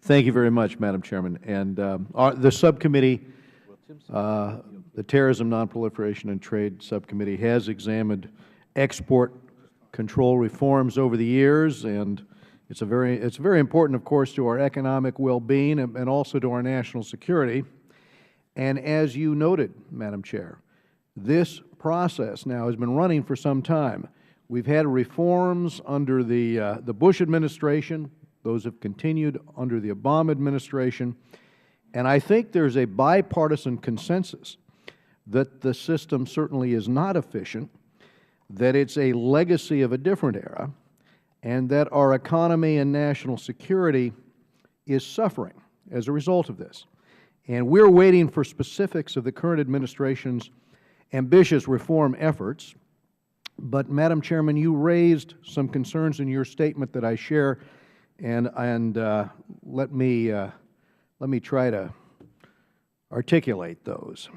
Thank you very much, Madam Chairman. And the subcommittee, the Terrorism, Nonproliferation, and Trade Subcommittee, has examined export control reforms over the years, and it's very important, of course, to our economic well-being and also to our national security. And as you noted, Madam Chair, this process now has been running for some time. We've had reforms under the Bush administration. Those have continued under the Obama administration. And I think there's a bipartisan consensus that the system certainly is not efficient, that it's a legacy of a different era, and that our economy and national security is suffering as a result of this. And we're waiting for specifics of the current administration's ambitious reform efforts. But, Madam Chairman, you raised some concerns in your statement that I share, and let me try to articulate those.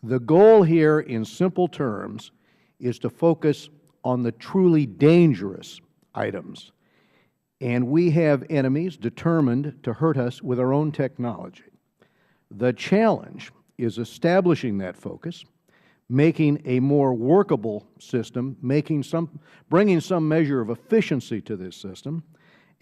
The goal here, in simple terms, is to focus on the truly dangerous items. And we have enemies determined to hurt us with our own technology. The challenge is establishing that focus, making a more workable system, bringing some measure of efficiency to this system,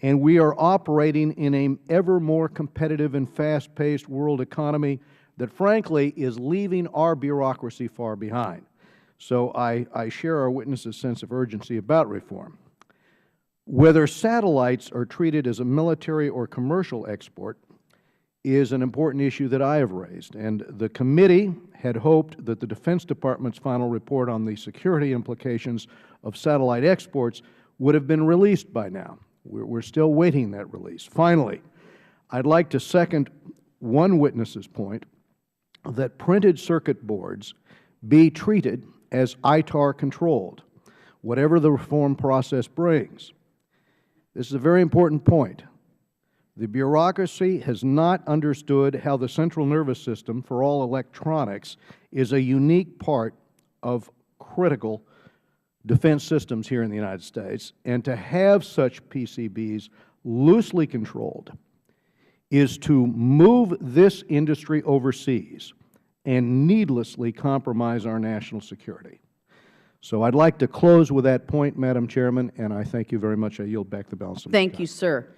and we are operating in an ever more competitive and fast-paced world economy that, frankly, is leaving our bureaucracy far behind. So I share our witnesses' sense of urgency about reform. Whether satellites are treated as a military or commercial export is an important issue that I have raised, and the committee had hoped that the Defense Department's final report on the security implications of satellite exports would have been released by now. We're still waiting that release. Finally, I'd like to second one witness's point that printed circuit boards be treated as ITAR controlled, whatever the reform process brings. This is a very important point. The bureaucracy has not understood how the central nervous system for all electronics is a unique part of critical defense systems here in the United States, and to have such PCBs loosely controlled is to move this industry overseas and needlessly compromise our national security. So I'd like to close with that point, Madam Chairman, and I thank you very much. I yield back the balance of my time. Thank you, sir.